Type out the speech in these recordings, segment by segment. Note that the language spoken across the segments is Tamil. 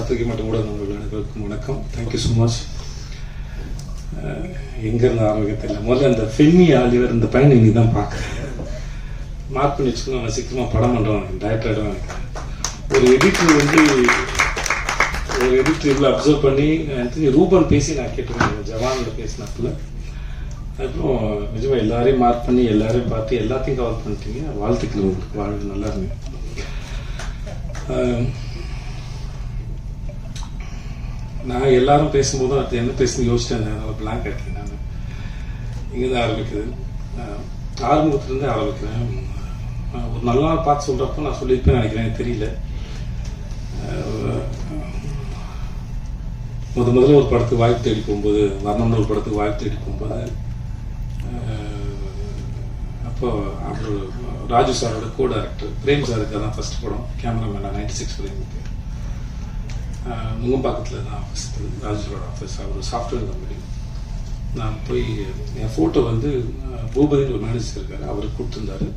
பத்திரிகை மற்றும் ஊடக நண்பர்கள் அனைவருக்கும் வணக்கம். Thank you so much. எங்கேருந்து ஆரம்பிக்க தெரியல. முதல்ல இந்த ஃபெமி ஆலிவர் இந்த பையனை இன்னைக்கு தான் பார்க்குறேன். மார்க் பண்ணி வச்சுக்கணும். நான் சீக்கிரமாக படம் பண்ணுறேன், டைரக்டராக நினைக்கிறேன். ஒரு எடிட்டர் இவ்வளோ அப்சர்வ் பண்ணி ரூபன் பேசி நான் கேட்டுருக்கேன், ஜவானோட பேசினப்பில். அதுக்கப்புறம் நிஜமாக எல்லாரையும் மார்க் பண்ணி எல்லாரையும் பார்த்து எல்லாத்தையும் கவர் பண்ணிட்டீங்க. வாழ்த்துக்கள் உங்களுக்கு. வாழ்வு நல்லா இருங்க. நான் எல்லாரும் பேசும்போதும் அது என்ன பேசணும்னு யோசிச்சேன். அதனால பிளாங்க் ஆகிட்டேன். நான் இங்கேருந்து ஆரம்பிக்குது, ஆரம்பத்துலேருந்து ஆரம்பிக்கிறேன். ஒரு நல்ல நாள் பார்த்து சொல்கிறப்போ நான் சொல்லியிருப்பேன் நினைக்கிறேன், எனக்கு தெரியல. முதல்ல ஒரு படத்துக்கு வாய்ப்பு தேடி போகும்போது, வர்ணம்னு ஒரு படத்துக்கு வாய்ப்பு தேடி போகும்போது, அப்போ அவர் ராஜு சாரோட கோ டைரக்டர் பிரேம் சாருக்கு தான் ஃபர்ஸ்ட் படம். கேமராமேன் 96 பிரேமுக்கு. நுங்கம்பாக்கத்தில் தான் ஆஃபீஸ், ராஜுவோட ஆஃபீஸ். அவர் சாஃப்ட்வேர் கம்பெனி. நான் போய் என் ஃபோட்டோ வந்து பூபதினு ஒரு மேனேஜர் இருக்கார், அவருக்கு கொடுத்துருந்தாரு.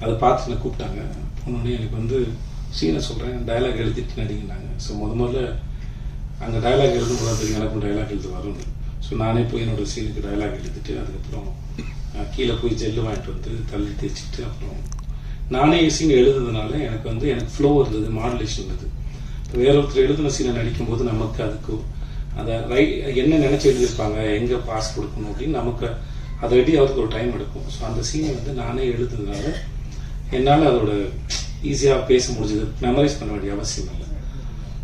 அதை பார்த்து என்னை கூப்பிட்டாங்க. போனோடனே எனக்கு வந்து சீனை சொல்கிறேன், டைலாக் எழுதிட்டு நடிங்கன்னாங்க. ஸோ முதல்ல அங்கே டைலாக் எழுதும் போது தெரியும் எனக்கும் டைலாக் எழுத வரும்னு. ஸோ நானே போய் என்னோடய சீனுக்கு டைலாக் எழுதிட்டு அதுக்கப்புறம் கீழே போய் ஜெல்லு வாங்கிட்டு வந்து தள்ளி தேய்ச்சிட்டு அப்புறம் நானே சீன் எழுதுனதுனால எனக்கு ஃப்ளோ இருந்தது, மாடுலேஷன் இருந்தது. இப்போ வேற ஒருத்தர் எழுதின சீனை நடிக்கும்போது நமக்கு அதுக்கு அதை என்ன நினச்சி எழுதியிருப்பாங்க, எங்கே பாஸ் கொடுக்கணும் அப்படின்னு நமக்கு அதை ரெடி ஆகிறதுக்கு ஒரு டைம் எடுக்கும். ஸோ அந்த சீனை வந்து நானே எழுதுனதுனால என்னால் அதோட ஈஸியாக பேச முடிஞ்சது, மெமரைஸ் பண்ண வேண்டிய அவசியம் இல்லை.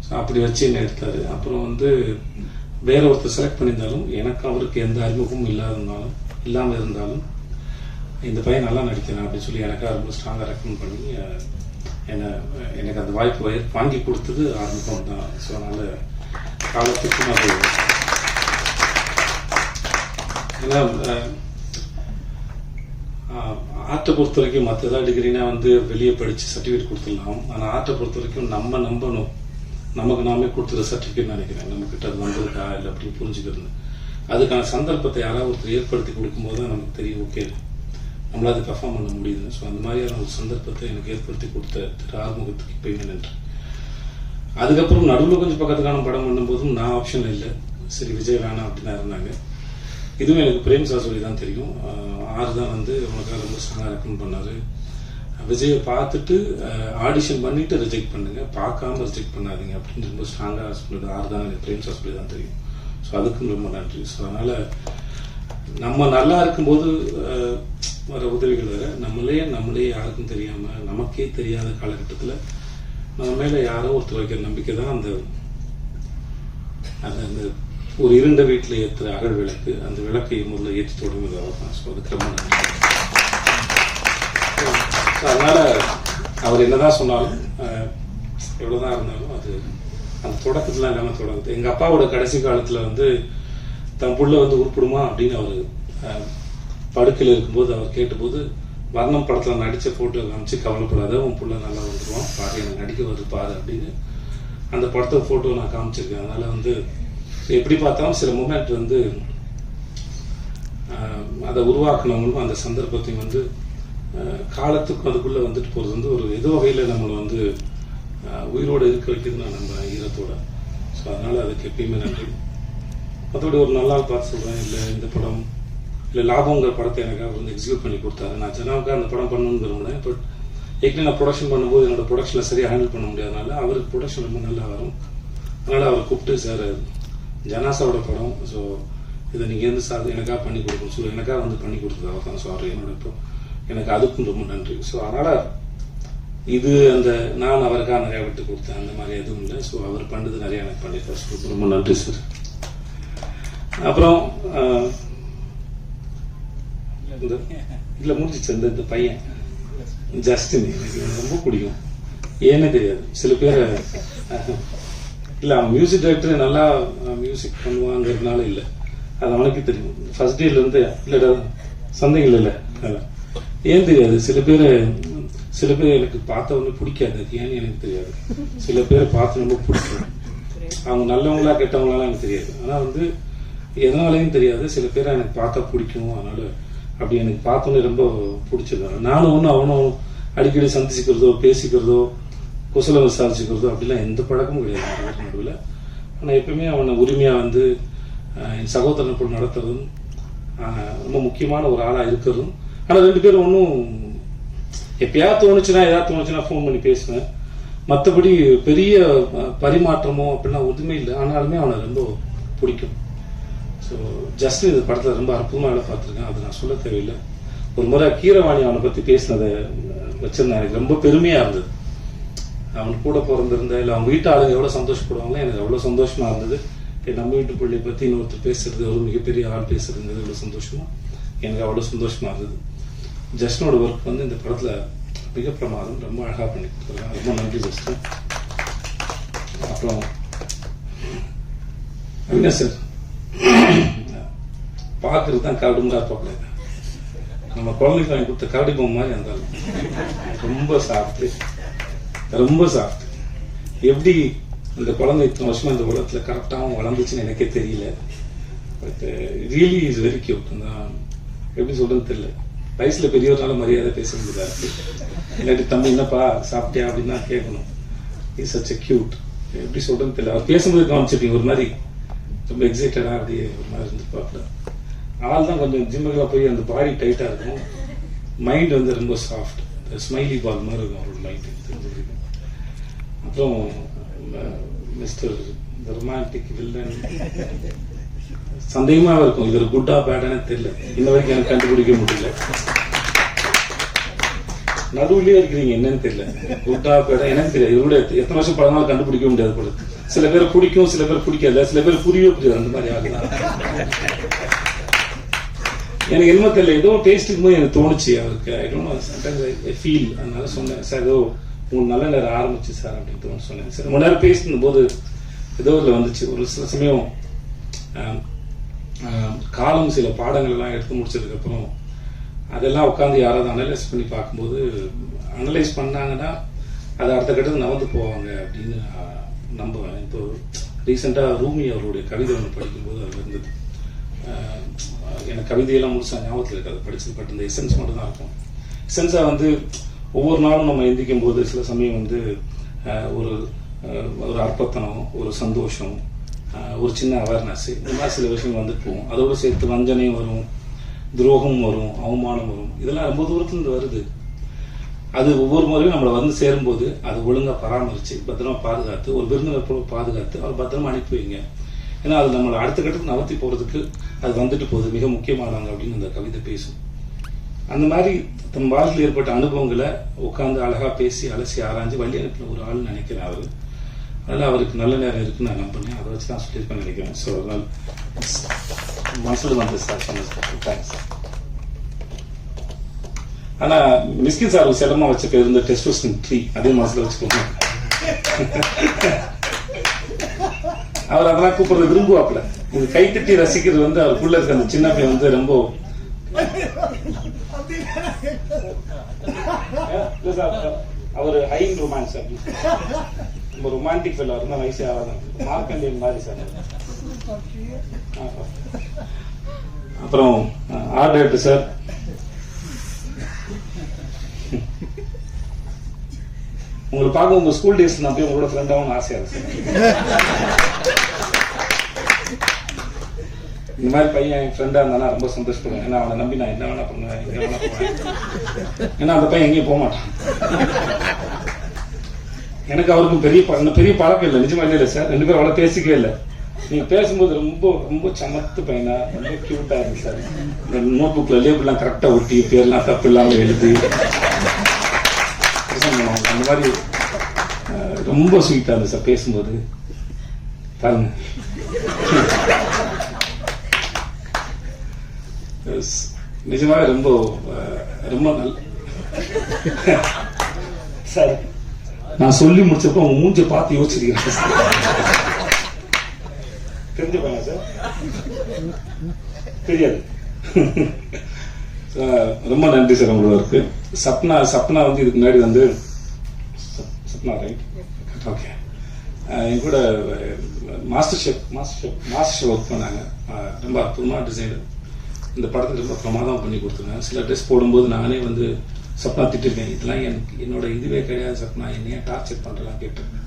ஸோ அப்படி வச்சு என்ன எடுத்தார். அப்புறம் வந்து வேற ஒருத்தர் செலக்ட் பண்ணியிருந்தாலும் எனக்கு அவருக்கு எந்த அறிமுகமும் இல்லாமல் இருந்தாலும் இந்த பையன் நல்லா நடிக்கிறேன் அப்படின்னு சொல்லி எனக்காக ரொம்ப ஸ்ட்ராங்காக ரெக்கமெண்ட் பண்ணி எனக்கு அந்த வாய்ப்பு வாங்கி கொடுத்தது ஆரம்பம் தான். ஸோ அதனால் காலத்துக்கும் அது ஏன்னா ஆர்ட்டை பொறுத்த வரைக்கும் மற்ற ஏதாவது டிகிரினா வந்து வெளியே படித்து சர்டிஃபிகேட் கொடுத்துடலாம். ஆனால் ஆர்ட்டை பொறுத்த வரைக்கும் நம்ம நம்பணும், நமக்கு நாமே கொடுத்துற சர்டிஃபிகேட் நினைக்கிறேன். நம்மக்கிட்ட அது நம்பருக்கா இல்லை அப்படின்னு புரிஞ்சுக்கிறது. அதுக்கான சந்தர்ப்பத்தை யாராவது ஒருத்தர் ஏற்படுத்தி கொடுக்கும்போது தான் நமக்கு தெரியும், ஓகே நம்மளால் அது பெர்ஃபார்ம் பண்ண முடியுது. ஸோ அந்த மாதிரியான ஒரு சந்தர்ப்பத்தை எனக்கு ஏற்படுத்தி கொடுத்த திரு ஆறுமுகத்துக்கு இப்போயுமே நன்றி. அதுக்கப்புறம் நடுவில் கொஞ்சம் பக்கத்துக்கான படம் பண்ணும்போதும் நான் ஆப்ஷன் இல்லை, சரி விஜய் வேணாம் அப்படின்னு தான் இருந்தாங்க. இதுவும் எனக்கு பிரேம் சார் சொல்லி தான் தெரியும். ஆறு தான் வந்து உனக்காக ரொம்ப ஸ்ட்ராங்காக ரெக்கமெண்ட் பண்ணார். விஜயை பார்த்துட்டு ஆடிஷன் பண்ணிவிட்டு ரிஜெக்ட் பண்ணுங்க, பார்க்காம ரிஜெக்ட் பண்ணாதீங்க அப்படின்னு ரொம்ப ஸ்ட்ராங்காக சொல்லிட்டு ஆறு தான் எனக்கு பிரேம் சார் சொல்லி தான் தெரியும். ஸோ அதுக்கும் ரொம்ப நன்றி. ஸோ அதனால் நம்ம நல்லா இருக்கும்போது வர உதவிகள் வேறு, நம்மளே யாருக்கும் தெரியாமல் நமக்கே தெரியாத காலகட்டத்தில் நம்ம மேலே யாரோ ஒருத்தர் வைக்கிற நம்பிக்கை தான் அந்த ஒரு இருண்ட வீட்டில் ஏற்றுற அகல் விளக்கு. அந்த விளக்கை முதல்ல ஏற்றி தொடங்குவது தான். ஸோ அதுக்கு ரொம்ப நன்றி. அதனால் அவர் என்னதான் சொன்னாலும் எவ்வளோதான் இருந்தாலும் அது அந்த தொடக்கத்துலாம் இல்லாமல் தொடங்குது. எங்கள் அப்பாவோட கடைசி காலத்தில் வந்து தன் புள்ள வந்து உருப்பிடுமா அப்படின்னு அவர் படுக்கையில் இருக்கும்போது அவர் கேட்டபோது வர்ணம் படத்தில் நடித்த ஃபோட்டோ காமிச்சு, கவலைப்படாத உன் புள்ள நல்லா வந்துடுவான் பாரு, எனக்கு நடிக்க வருது பாரு அப்படின்னு அந்த படத்தை ஃபோட்டோ நான் காமிச்சிருக்கேன். அதனால் வந்து எப்படி பார்த்தாலும் சில மூமெண்ட் வந்து அதை உருவாக்குனவங்களும் அந்த சந்தர்ப்பத்தையும் வந்து காலத்துக்கும் அதுக்குள்ளே வந்துட்டு போகிறது வந்து ஒரு ஏதோ வகையில் நம்மளை வந்து உயிரோடு இருக்க வைக்குதுன்னா நம்ம ஈரத்தோட. ஸோ அதனால் அதுக்கு எப்பயுமே நன்றி. மற்றபடி ஒரு நல்லா பார்த்து சொல்கிறேன், இல்லை இந்த படம் இல்லை லாபங்கிற படத்தை எனக்காக வந்து எக்ஸிக்யூட் பண்ணி கொடுத்தாரு. நான் ஜனாவுக்காக அந்த படம் பண்ணணும்னு விரும்பினேன். பட் ஏற்கனவே நான் ப்ரொடக்ஷன் பண்ணும்போது என்னோட ப்ரொடக்ஷனில் சரியாக ஹேண்டில் பண்ண முடியாதனால அவருக்கு ப்ரொடக்ஷன் ரொம்ப நல்லா வரும். அதனால் அவர் கூப்பிட்டு சார் ஜனாசாவோட படம், ஸோ இதை நீங்கள் எந்த சார் எனக்காக பண்ணி கொடுக்கணும் சொல்லி எனக்காக வந்து பண்ணி கொடுத்தது அவர் தான். ஸோ அவர் என்னோட இப்போ எனக்கு அதுக்கும் ரொம்ப நன்றி. ஸோ அதனால் இது அந்த நான் அவருக்காக நிறையா விட்டு கொடுத்தேன், அந்த மாதிரி எதுவும் இல்லை. ஸோ அவர் பண்ணது நிறையா எனக்கு பண்ணியிருக்காரு. ஸோ ரொம்ப நன்றி சார். அப்புறம் இல்லை முடிஞ்சிச்சு. இந்த பையன் ஜஸ்டின் எனக்கு ரொம்ப பிடிக்கும். ஏன்னே தெரியாது. சில பேர் இல்லை அவன் மியூசிக் டைரக்டர் நல்லா மியூசிக் பண்ணுவாங்கிறதுனால இல்லை, அது அவனுக்கு தெரியும். ஃபர்ஸ்ட் டேலேருந்து இல்லைடா சந்தேகம் இல்லை அதில் ஏன் தெரியாது. சில பேர் எனக்கு பார்த்தவொன்னே பிடிக்காது, ஏன்னு எனக்கு தெரியாது. சில பேரை பார்த்து ரொம்ப பிடிக்கும். அவங்க நல்லவங்களா கெட்டவங்களாம் எனக்கு தெரியாது. ஆனால் வந்து எதனாலையும் தெரியாது, சில பேரை எனக்கு பார்த்தா பிடிக்கும். அதனால அப்படி எனக்கு பார்த்தோன்னே ரொம்ப பிடிச்சது. நானும் அவனும் அடிக்கடி சந்திச்சுக்கிறதோ பேசிக்கிறதோ குசலம் விசாரிச்சுக்கிறதோ அப்படிலாம் எந்த பழக்கமும் கிடையாது நடுவில். ஆனால் எப்பவுமே அவனை உரிமையாக வந்து என் சகோதரனை போல் நடத்துறதும் ரொம்ப முக்கியமான ஒரு ஆளாக இருக்கிறதும். ஆனால் 2 பேரும் ஒன்றும் எப்பயாவது தோணுச்சுன்னா ஃபோன் பண்ணி பேசுவேன். மற்றபடி பெரிய பரிமாற்றமோ அப்படின்னா ஒன்றுமே இல்லை. ஆனாலுமே அவனை ரொம்ப பிடிக்கும். ஸோ ஜஸ்ட் இந்த படத்தில் ரொம்ப அற்புதமாக வேலை பார்த்துருக்கேன். அது நான் சொல்ல தேவையில்லை. ஒரு முறை கீரவாணி அவனை பற்றி பேசினதை வச்சிருந்தேன். எனக்கு ரொம்ப பெருமையாக இருந்தது. அவன் கூட பிறந்திருந்த இல்லை அவங்க வீட்டு ஆளுங்க எவ்வளோ சந்தோஷப்படுவாங்களோ எனக்கு அவ்வளோ சந்தோஷமாக இருந்தது. நம்ம வீட்டு பிள்ளையை பற்றி இன்னொருத்தர் பேசுறது, ஒரு மிகப்பெரிய ஆள் பேசுறதுங்கிறது எவ்வளோ சந்தோஷமா, எனக்கு அவ்வளோ சந்தோஷமாக இருந்தது. ஜஸ்டினோட ஒர்க் வந்து இந்த படத்தில் மிக பிரமாதம், ரொம்ப அழகாக பண்ணி கொடுத்துருக்காங்க. ரொம்ப நன்றி ஜஸ்டின். அப்புறம் அவினாஷ் சார் பார்க்கறது தான் கரடுமுறா பார்க்கல. நம்ம குழந்தைக்கு வாங்கி கொடுத்த கரடி பொம்மை மாதிரி இருந்தாலும் ரொம்ப சாஃப்ட். எப்படி இந்த குழந்தை இத்தனை வருஷமா இந்த உலகத்தில் கரெக்டாகவும் வளர்ந்துச்சுன்னு எனக்கே தெரியல. But really is very cute. நான் எப்படி சொல்றதுன்னு தெரியல. வயசுல பெரியவரால மரியாதை பேச முடியாது. இல்லாட்டி தம்பி என்னப்பா சாப்பிட்டியா அப்படின்னு தான் கேட்கணும். Is such a cute. எப்படி சொல்றதுன்னு தெரியல. அவர் பேசும்போது காமிச்சிருப்பீங்க ஒரு மாதிரி ரொம்ப எக்ஸைட்டடா அப்படியே ஒரு மாதிரி இருந்துருப்பாப்புல. ஆள் தான் கொஞ்சம் ஜிம்முக்கெல்லாம் போய் அந்த பாடி டைட்டா இருக்கும். மைண்ட் வந்து ரொம்ப சாஃப்ட், ஸ்மைலி பால் மாதிரி இருக்கும் அவரோட மைண்ட் தெரிஞ்சிருக்கும். அப்புறம் மிஸ்டர் ரொமான்டிக் வில்லன் சந்தேகமாக இருக்கும். இது ஒரு குட்டா பேடானே தெரியல. இன்ன வரைக்கும் எனக்கு கண்டுபிடிக்க முடியல. நடுவுலயே இருக்கிறீங்க என்னன்னு தெரியல. குட்டா பேடா எனக்கு தெரியாது. இவரோட எத்தனை வருஷம் பழனாலும் கண்டுபிடிக்க முடியாது போல. சில பேரை பிடிக்கும், சில பேர் பிடிக்காது, சில பேர் புரியவே புரியாது. அந்த மாதிரி ஆகுதான் எனக்கு என்ன தெரியல. ஏதோ டேஸ்ட் இருக்கும்போது எனக்கு தோணுச்சு அவருக்கு. I don't know, sometimes I feel. அதனால சொன்னேன் சார் ஏதோ உங்களுக்கு நல்ல நேரம் ஆரம்பிச்சு சார் அப்படின்னு சொன்னேன். சரி ரொம்ப நேரம் பேசின போது ஏதோ இதில் வந்துச்சு. ஒரு சில சமயம் காலம் சில பாடங்கள் எல்லாம் எடுத்து முடிச்சதுக்கப்புறம் அதெல்லாம் உட்காந்து யாராவது அனலைஸ் பண்ணி பார்க்கும்போது அனலைஸ் பண்ணாங்கன்னா அது அடுத்த கட்டத்துக்கு நகர்ந்து போவாங்க அப்படின்னு நம்புவேன். இப்போ ரீசெண்டாக ரூமி அவருடைய கவிதை ஒன்று படிக்கும்போது அது இருந்தது. எனக்கு கவிதையெல்லாம் முழுசாக ஞாபகத்தில் இருக்காது படிச்சது. பட் இந்த எசன்ஸ் மட்டும் தான் இருக்கும். எசன்ஸாக வந்து ஒவ்வொரு நாளும் நம்ம எந்திக்கும் போது சில சமயம் வந்து ஒரு அற்பத்தனம், ஒரு சந்தோஷம், ஒரு சின்ன அவேர்னஸ், இந்த மாதிரி சில விஷயம் வந்துட்டு போகும். அதோடு சேர்த்து வஞ்சனையும் வரும், துரோகம் வரும், அவமானம் வரும். இதெல்லாம் ரொம்ப தூரத்துலேருந்து வருது. அது ஒவ்வொரு முறையும் நம்மளை வந்து சேரும்போது அது ஒழுங்காக பராமரித்து பத்திரமா பாதுகாத்து ஒரு விருந்தினர் பாதுகாத்து அவர் பத்திரமா அனுப்பி வைங்க. ஏன்னா அது நம்மளை அடுத்த கட்டத்துக்கு நகர்த்தி போகிறதுக்கு அது வந்துட்டு போகுது, மிக முக்கியமானவங்க அப்படின்னு அந்த கவிதை பேசும். அந்த மாதிரி தன் வாழ்க்கையில் ஏற்பட்ட அனுபவங்களை உட்காந்து அழகாக பேசி அலசி ஆராய்ஞ்சு வழி அனுப்பின ஒரு ஆள்னு நினைக்கிறேன் அவர். அதனால் அவருக்கு நல்ல நேரம் இருக்குன்னு நான் நம்பினேன். அதை வச்சு தான் சொல்லியிருப்பேன் நினைக்கிறேன். ஸோ அதனால் மனசில் வந்து சார் சொன்னேன் சார். Thanks sir. ஆனால் மிஸ்கின் சார் செல்லமாக வச்ச பேர் இருந்த டெஸ்டோஸ்டரோன் 3 அதே மனசில் வச்சுக்கோங்க. அவர் அதெல்லாம் கூப்பிடுறது விரும்புவாப்புல. இது கைத்தட்டி ரசிக்கிறது வந்து அவருக்குள்ள இருக்க அந்த சின்ன பையன் வந்து ரொம்ப அவர் ஹை ரொமான்ஸ் ரொம்ப ரொமான்டிக் ஃபெல்லோ இருந்தால் வயசே ஆகாதான். மார்க்கண்டியன் மாதிரி சார். அப்புறம் ஆர்ட் டைரக்டர் சார் உங்களை பார்க்க உங்க ஸ்கூல் டேஸ் நான் போய் உங்களோட ஃப்ரெண்டாகவும் ஆசையா இருக்கு. இந்த மாதிரி பையன் என் ஃப்ரெண்டா இருந்தானா ரொம்ப சந்தோஷப்படுவேன். ஏன்னா அவனை நம்பி நான் என்ன வேணா பண்ணுவேன், எங்க வேணா போவேன். ஏன்னா அந்த பையன் எங்கேயும் போக மாட்டான். எனக்கு அவருக்கும் பெரிய பழக்கம் இல்லை, நிஜமா இல்லை சார். 2 பேரும் அவ்வளோ பேசிக்கவே இல்லை. நீங்க பேசும்போது ரொம்ப ரொம்ப சமத்து பையனா ரொம்ப கியூட்டா இருக்கு சார். இந்த நோட் புக்ல லேபிள்லாம் கரெக்டா ஒட்டி பேர்லாம் தப்பு இல்லாம எழுதி அந்த மாதிரி ரொம்ப ஸ்வீட்டா இருந்துச்சு சார் பேசும்போது. பாருங்க நிஜமாக ரொம்ப ரொம்ப நல்ல சார். நான் சொல்லி முடிச்சப்போ உங்க மூஞ்ச பார்த்து யோசிச்சிருக்கேன் சார். தெரிஞ்ச பையன் சார் தெரியாது. ரொம்ப நன்றி சார் உங்களோட. சப்னா வந்து இதுக்கு முன்னாடி வந்து சப்னா ரைட் ஓகே என் கூட மாஸ்டர் ஷெஃப் ஒர்க் பண்ணாங்க. ரொம்ப அற்புதமான டிசைனர். இந்த படத்துக்கு ரொம்ப பிரமாதம் பண்ணி கொடுத்துருங்க. சில ட்ரெஸ் போடும்போது நானே வந்து சப்னா திட்டிருக்கேன், இதெல்லாம் எனக்கு என்னோட இதுவே கிடையாது சப்னா, என்னையா டார்ச்சர் பண்ணுறலாம் கேட்டிருக்கேன்.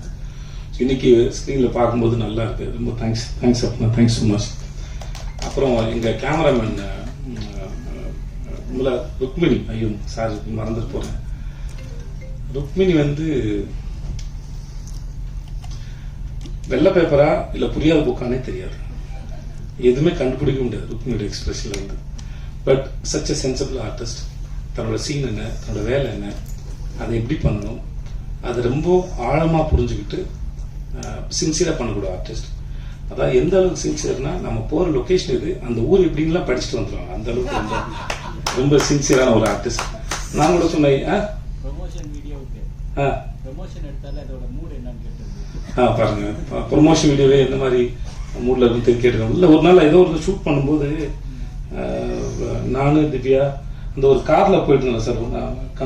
இன்னைக்கு ஸ்க்ரீனில் பார்க்கும்போது நல்லா இருக்கு. ரொம்ப thanks Sapna, thanks so much. அப்புறம் எங்கள் கேமராமேன் ருக்மிணி, ஐயோ சார் மறந்துட்டு போகிறேன். ருக்மிணி வந்து வெள்ளை பேப்பரா இல்லை புரியாத புக்கானே தெரியாது, எதுவுமே கண்டுபிடிக்க முடியாது ருக்மிணியோட எக்ஸ்பிரஷன்ல வந்து. But such a sensible artist. தன்னோட சீன் என்ன, தன்னோட வேலை என்ன, அதை எப்படி பண்ணணும், அதை ரொம்ப ஆழமாக புரிஞ்சுக்கிட்டு சின்சியராக பண்ணக்கூடிய ஆர்டிஸ்ட். அதான் எந்த அளவுக்கு சின்சியர்னா, நம்ம போகிற லொக்கேஷன் இது, அந்த ஊர் எப்படின்லாம் படிச்சுட்டு வந்துடுவாங்க. அந்த அளவுக்கு ரொம்ப ரொம்ப சின்சியரான ஒரு ஆர்டிஸ்ட். நான் கூட சொன்னேன் பாருங்க, ப்ரொமோஷன் வீடியோவே எந்த மாதிரி மூடில் இருந்து கேட்டுருக்கோம். இல்லை ஒரு நாள் ஏதோ ஒரு ஷூட் பண்ணும்போது நானும் திவ்யா அந்த ஒரு காரில் போயிட்டு இருந்தேன் சார்.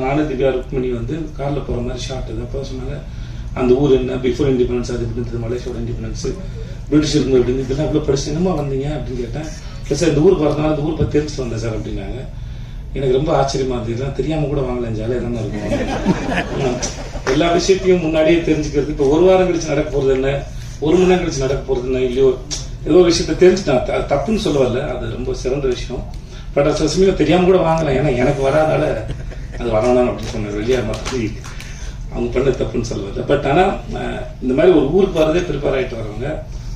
நானும் திவ்யா ருக்மிணி வந்து காரில் போகிற மாதிரி ஷார்ட் இது. அப்போ சொன்னாங்க அந்த ஊர் என்ன, பிஃபோர் இண்டிபெண்டன்ஸ், அது எப்படி இருந்தது, மலேசியாவோட இண்டிபெண்டன்ஸ், பிரிட்டிஷ் இருந்து அப்படின்னு, இதெல்லாம் இவ்வளோ படிச்சு என்னமா வந்தீங்க அப்படின்னு கேட்டேன். இல்லை சார் இந்த ஊர் பார்த்தனால இந்த ஊர் பற்றி தெரிஞ்சுட்டு வந்தேன் சார் அப்படின்னாங்க. எனக்கு ரொம்ப ஆச்சரியமா இருந்தது, இதெல்லாம் தெரியாமல் கூட வாங்கலாம், ஜாலியாக தானே இருக்கும். எல்லா விஷயத்தையும் முன்னாடியே தெரிஞ்சுக்கிறது. இப்போ ஒரு வாரம் கழிச்சு நடக்க போகிறது என்ன, ஒரு மணி நேரம் கழிச்சு நடக்க போகிறது என்ன, இல்லையோ ஏதோ ஒரு விஷயத்த தெரிஞ்சுட்டான். அது தப்புன்னு சொல்ல வரல, அது ரொம்ப சிறந்த விஷயம். பட் சில சமயம் தெரியாமல் கூட வாங்கலாம், ஏன்னா எனக்கு வராதால அது வரணும் அப்படின்னு சொன்னேன். வெளியே மாதிரி அவங்க பண்ண தப்புன்னு சொல்ல வரல. பட் ஆனால் இந்த மாதிரி ஒரு ஊருக்கு வரதே ப்ரிப்பேர் ஆகிட்டு வரவங்க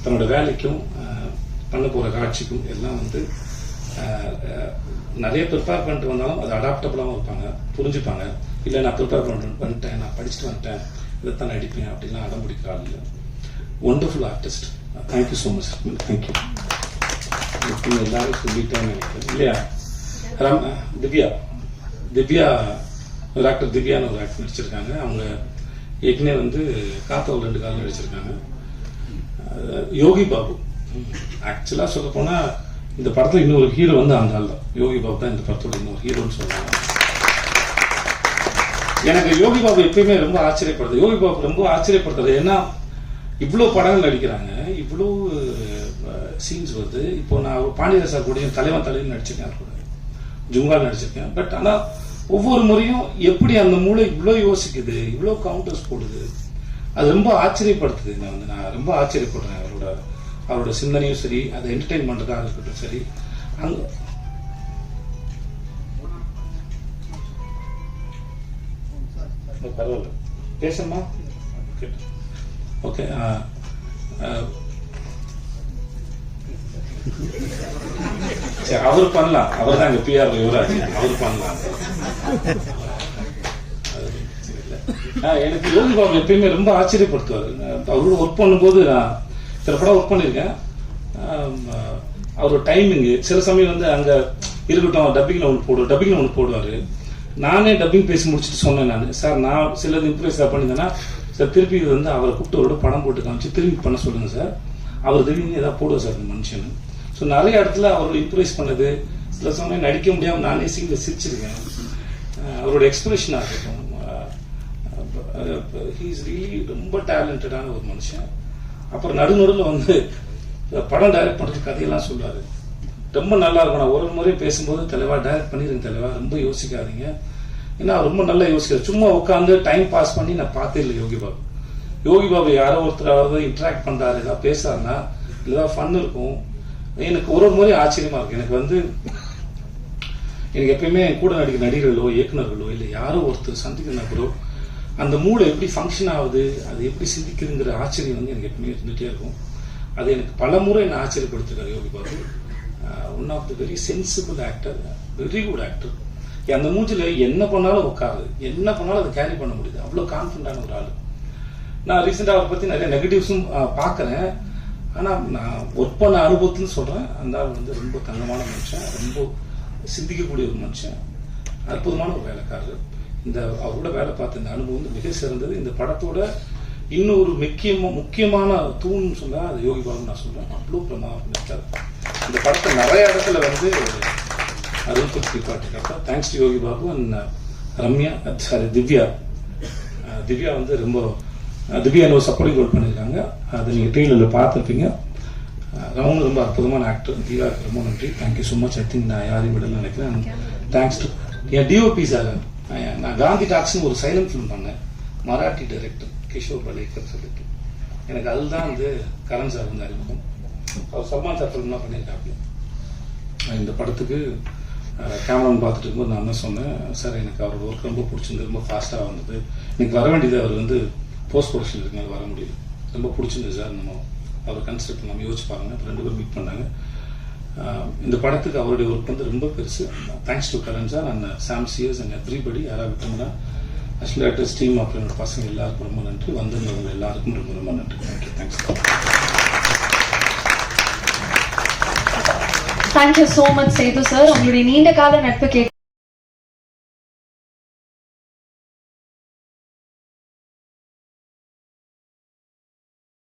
தன்னோட வேலைக்கும் பண்ண போகிற காட்சிக்கும் எல்லாம் வந்து நிறைய ப்ரிப்பேர் பண்ணிட்டு வந்தாலும் அது அடாப்டபுளாகவும் இருப்பாங்க, புரிஞ்சுப்பாங்க. இல்லை நான் ப்ரிப்பேர் பண்ணிட்டேன், நான் படிச்சுட்டு வந்துட்டேன், இதைத்தான் நடிப்பேன் அப்படிலாம் அடம் பிடிக்கிற ஆள் இல்லை. Wonderful artist. Thank you so much. Thank you. எல்லாரும் சொல்லிட்டேன்னு நினைக்கிறேன் இல்லையா. திவ்யா ஒரு ஆக்டர், திவ்யான்னு ஒரு ஆக்டர் நடிச்சிருக்காங்க. அவங்க ஏற்கனவே வந்து காத்தவள் 2 காலம் நடிச்சிருக்காங்க. யோகி பாபு ஆக்சுவலாக சொல்ல போனால் இந்த படத்தில் இன்னொரு ஹீரோ வந்து அந்த ஆள் தான். யோகி பாபு தான் இந்த படத்தோட இன்னொரு ஹீரோன்னு சொல்லுவாங்க. எனக்கு யோகி பாபு எப்பயுமே ரொம்ப ஆச்சரியப்படுது. யோகி பாபு ரொம்ப ஆச்சரியப்படுறது ஏன்னா இவ்வளோ படங்கள் நடிக்கிறாங்க, இவ்வளோ சீன்ஸ் வருது. இப்போ நான் பாண்டியராஜா கூட தலைவன் நடிச்சிருக்கேன், கூட ஜுங்கால் நடிச்சிருக்கேன். பட் ஆனால் ஒவ்வொரு முறையும் எப்படி அந்த மூளை இவ்வளோ யோசிக்குது, இவ்வளோ கவுண்டர்ஸ் போடுது, அது ரொம்ப ஆச்சரியப்படுத்துது. நான் ரொம்ப ஆச்சரியப்படுறேன். அவரோட சிந்தனையும் சரி, அதை என்டர்டைன் பண்றதாக இருக்கட்டும் சரி. அங்க பரவாயில்ல பேசமா? ஓகே. சரி, அவர் பண்ணலாம். அவர் தான் எங்க பிஆர் யுவராஜ், அவர் பண்ணலாம். எனக்கு யோகி பாபு எப்பயுமே ரொம்ப ஆச்சரியப்படுத்துவார். அவரோட ஒர்க் பண்ணும்போது நான் சில படம் ஒர்க் பண்ணியிருக்கேன். அவரோட டைமிங்கு சில சமயம் வந்து அங்கே இருக்கட்டும், டப்பிங்கில் ஒன்று போடுவார். நானே டப்பிங் பேசி முடிச்சுட்டு சொன்னேன், நான் சார் நான் சிலது இம்ப்ரெஸ் பண்ணியிருந்தேன்னா சார் திருப்பி இது வந்து அவரை கூப்பிட்டு அவரோட படம் போட்டு காமிச்சு திரும்பி பண்ண சொல்லுங்கள் சார், அவர் திரும்பி ஏதாவது போடுவார் சார் இந்த மனுஷன். ஸோ நிறைய இடத்துல அவரோட இம்ப்ரெஸ் பண்ணது, சில சமயம் நடிக்க முடியாமல் நானே சீனில் சிரிச்சிருக்கேன். அவரோட எக்ஸ்பிரஷனாக இருக்கட்டும், ஹீஸ் ரியலி ரொம்ப டேலண்டடான ஒரு மனுஷன். அப்புறம் நடுநடுவில் வந்து படம் டைரக்ட் பண்ணுறது கதையெல்லாம் சொல்லுவார், ரொம்ப நல்லா இருக்கும். நான் ஒரு முறை பேசும்போது தலைவா டைரக்ட் பண்ணிடுங்க தலைவா, ரொம்ப யோசிக்காதீங்க. ஏன்னா ரொம்ப நல்லா யோசிக்காது. சும்மா உட்காந்து டைம் பாஸ் பண்ணி நான் பார்த்தே இல்லை யோகி பாபு. யோகி பாபு யாரோ ஒருத்தராவது இன்ட்ராக்ட் பண்ணுறாரு, ஏதாவது பேசுறாருன்னா ஏதாவது ஃபன் இருக்கும். எனக்கு ஒரு முறை ஆச்சரியமா இருக்கு. எனக்கு எப்பயுமே கூட நடிக்கிற நடிகர்களோ இயக்குநர்களோ இல்லை யாரோ ஒருத்தர் சந்திக்கிறனா கூட அந்த மூளை எப்படி ஃபங்க்ஷன் ஆகுது, அது எப்படி சிந்திக்குதுங்கிற ஆச்சரியம் வந்து எனக்கு எப்பவுமே இருந்துகிட்டே இருக்கும். அது எனக்கு பல முறை என்ன ஆச்சரியப்படுத்திருக்காரு Yogi Babu. One of the very sensible actor, very good actor. அந்த மூஞ்சில் என்ன பண்ணாலும் உட்காரு, என்ன பண்ணாலும் அதை கேரி பண்ண முடியுது, அவ்வளோ கான்ஃபிடண்டான ஒரு ஆள். நான் ரீசெண்டாக அவரை பற்றி நிறைய நெகட்டிவ்ஸும் பார்க்குறேன். ஆனால் நான் ஒர்க் பண்ண அனுபவத்துன்னு சொல்கிறேன், அந்த ஆள் வந்து ரொம்ப தங்கமான மனுஷன், ரொம்ப சிந்திக்கக்கூடிய ஒரு மனுஷன், அற்புதமான ஒரு வேலைக்காரர். இந்த அவரோட வேலை பார்த்த இந்த அனுபவம் வந்து மிக சிறந்தது. இந்த படத்தோட இன்னொரு முக்கியமான தூண்னு சொன்னால் அது யோகி பாபு நான் சொல்கிறேன். அவ்வளோ பிரமாதம் இருக்காரு. இந்த படத்தை நிறைய இடத்துல வந்து அருள்குத்தி பாட்டுக்காக thanks to Yogi Babu and Ramya, sorry Divya வந்து ரொம்ப திவ்யா ஒரு சப்போர்ட்டிங் ரோல் பண்ணியிருக்காங்க. அது நீங்கள் ட்ரெயிலரில் பார்த்துருப்பீங்க. அவங்க ரொம்ப அற்புதமான ஆக்டர். திவ்யாவுக்கு ரொம்ப நன்றி. Thank you so much. I think நான் யாரையும் விடல நினைக்கிறேன். Thanks to N DOP sir, நான் காந்தி டாக்ஸ்னு ஒரு சைலண்ட் ஃபிலிம் பண்ணேன், மராட்டி டைரக்டர் கிஷோர் பலேக்கர் சொல்லிட்டு. எனக்கு அதுதான் வந்து கரண் சார் வந்து அறிமுகம். அவர் சல்மான் சார் ஃபிலிம்லாம் பண்ணியிருக்காங்க. இந்த படத்துக்கு கேமராமேன் பார்த்துட்டு இருக்கும்போது நான் தான் சொன்னேன், சார் எனக்கு அவரோட ஒர்க் ரொம்ப பிடிச்சிருந்தது, ரொம்ப ஃபாஸ்ட்டாக வந்தது, எனக்கு வர வேண்டியது அவர் வந்து போஸ்ட் ப்ரொடக்ஷன் இருக்குனால வர முடியல, ரொம்ப பிடிச்சிருந்தது சார், நம்ம அவரை கன்சிடர் பண்ணாமல் யோசிச்சு பாருங்க. அப்புறம் 2 பேரும் மீட் பண்ணாங்க. இந்த படத்துக்கு அவருடைய ஒர்க் வந்து ரொம்ப பெருசு. Thanks to Karan sir and Sam cheers and everybody. யாராவது விட்டோம்னா அஸ்லி ஆக்டர்ஸ் டீம் அப்புறம் என்னோட பசங்க எல்லாருக்கும் ரொம்ப நன்றி, வந்திருந்தவங்க எல்லாருக்கும் ரொம்ப ரொம்ப நன்றி. Thank you. Thanks. Thank you so much, Sethu sir. உங்களுடைய நீண்ட கால நட்பு